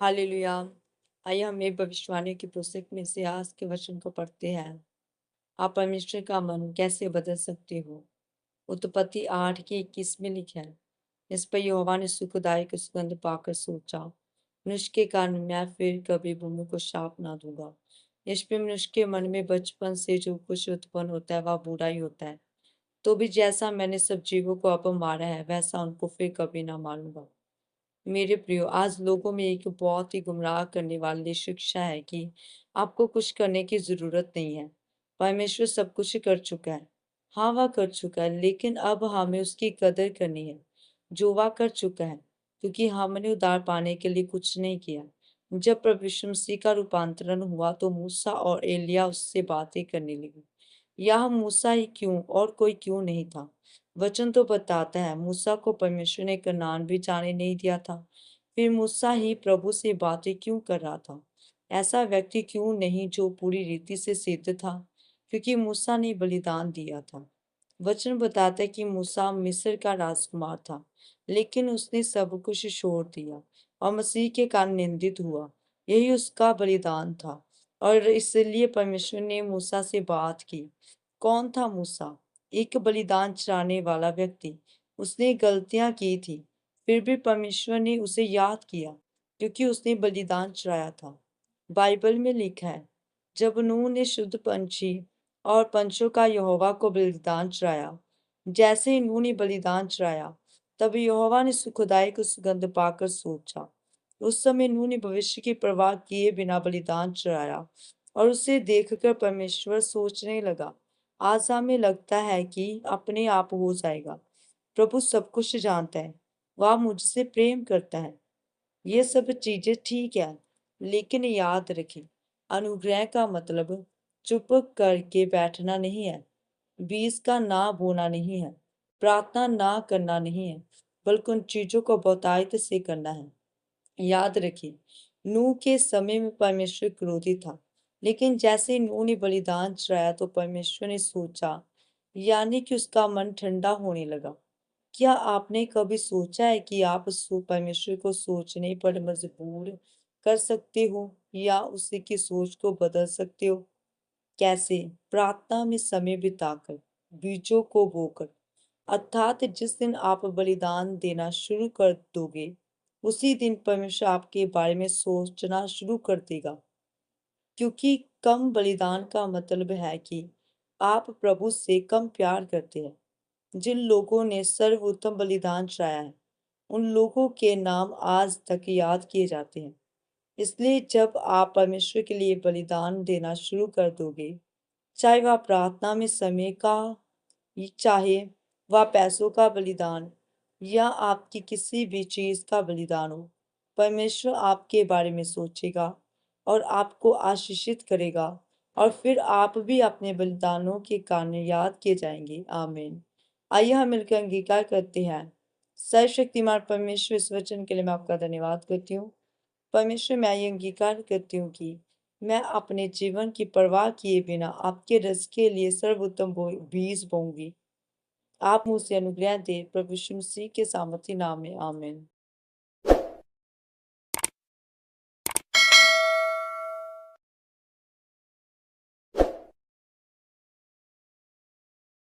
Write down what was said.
Hallelujah. आइए हम एक भविष्यवाणी की पुस्तक में से आज के वचन को पढ़ते हैं। आप परमेश्वर का मन कैसे बदल सकते हो? उत्पत्ति 8 के 21 में लिखा है। इस पर यहोवा ने सुखदायक सुगंध पाकर सोचा, मनुष्य के कारण मैं फिर कभी भूमि को शाप ना दूंगा। इस पे मनुष्य के मन में बचपन से जो कुछ उत्पन्न होता है वह बुरा ही होता है। तो भी जैसा मैंने सब जीवों को अब मारा है वैसा उनको फिर कभी ना मारूंगा। मेरे प्रियो, आज लोगों में एक बहुत ही गुमराह करने वाली शिक्षा है कि आपको कुछ करने की जरूरत नहीं है। परमेश्वर सब कुछ कर चुका है। हाँ, वह कर चुका है, लेकिन अब हमें उसकी कदर करनी है जो वह कर चुका है, क्योंकि हमने उद्धार पाने के लिए कुछ नहीं किया। जब प्रभु यीशु मसीह का रूपांतरण हुआ तो मूसा और एलिया उससे बातें करने लगे। यह मूसा ही क्यों और कोई क्यों नहीं था। वचन तो बताता है मूसा को परमेश्वर ने कनान भी जाने नहीं दिया था। फिर मूसा ही प्रभु से बातें क्यों कर रहा था। ऐसा व्यक्ति क्यों नहीं जो पूरी रीति से सिद्ध था, क्योंकि मूसा ने बलिदान दिया था। वचन बताता है कि मूसा मिस्र का राजकुमार था, लेकिन उसने सब कुछ छोड़ दिया और मसीह के कारण निंदित हुआ। यही उसका बलिदान था और इसलिए परमेश्वर ने मूसा से बात की। कौन था मूसा? एक बलिदान चढ़ाने वाला व्यक्ति। उसने गलतियां की थी, फिर भी परमेश्वर ने उसे याद किया, क्योंकि उसने बलिदान चढ़ाया था। बाइबल में लिखा है, जब नूह ने शुद्ध पंछी और पंछों का यहोवा को बलिदान चढ़ाया, जैसे ही नूह ने बलिदान चढ़ाया, तब यहोवा ने सुखदायक सुगंध पाकर सोचा। उस समय नूह ने भविष्य की परवाह किए बिना बलिदान चढ़ाया और उसे देखकर परमेश्वर सोचने लगा, आज हमें लगता है कि अपने आप हो जाएगा। प्रभु सब कुछ जानता है, वह मुझसे प्रेम करता है। ये सब चीजें ठीक है, लेकिन याद रखें, अनुग्रह का मतलब चुप करके बैठना नहीं है, बीज का ना बोना नहीं है, प्रार्थना ना करना नहीं है, बल्कि उन चीजों को बहुतायत से करना है। याद रखिए, नूह के समय में परमेश्वर क्रोधी था, लेकिन जैसे ही नूह ने बलिदान चढ़ाया तो परमेश्वर ने सोचा, यानी कि उसका मन ठंडा होने लगा। क्या आपने कभी सोचा है कि आप परमेश्वर को सोचने पर मजबूर कर सकते हो या उसी की सोच को बदल सकते हो? कैसे? प्रार्थना में समय बिताकर, बीजों को बोकर। अर्थात जिस दिन आप बलिदान देना शुरू कर दोगे, उसी दिन परमेश्वर आपके बारे में सोचना शुरू कर देगा। क्योंकि कम बलिदान का मतलब है कि आप प्रभु से कम प्यार करते हैं। जिन लोगों ने सर्वोत्तम बलिदान चढ़ाया है, उन लोगों के नाम आज तक याद किए जाते हैं। इसलिए जब आप परमेश्वर के लिए बलिदान देना शुरू कर दोगे, चाहे वह प्रार्थना में समय का, चाहे वह पैसों का बलिदान या आपकी किसी भी चीज का बलिदान हो, परमेश्वर आपके बारे में सोचेगा और आपको आशीषित करेगा, और फिर आप भी अपने बलिदानों के कारण याद किए जाएंगे। आमीन। आइए हम मिलकर अंगीकार करते हैं। सर्वशक्तिमान परमेश्वर, इस वचन के लिए मैं आपका धन्यवाद करती हूँ। परमेश्वर, मैं ये अंगीकार करती हूँ कि मैं अपने जीवन की परवाह किए बिना आपके रस के लिए सर्वोत्तम बीज बोऊंगी। आप मुझसे अनुग्रह दे, प्रभु यीशु मसीह के सामर्थी नाम में। आमीन।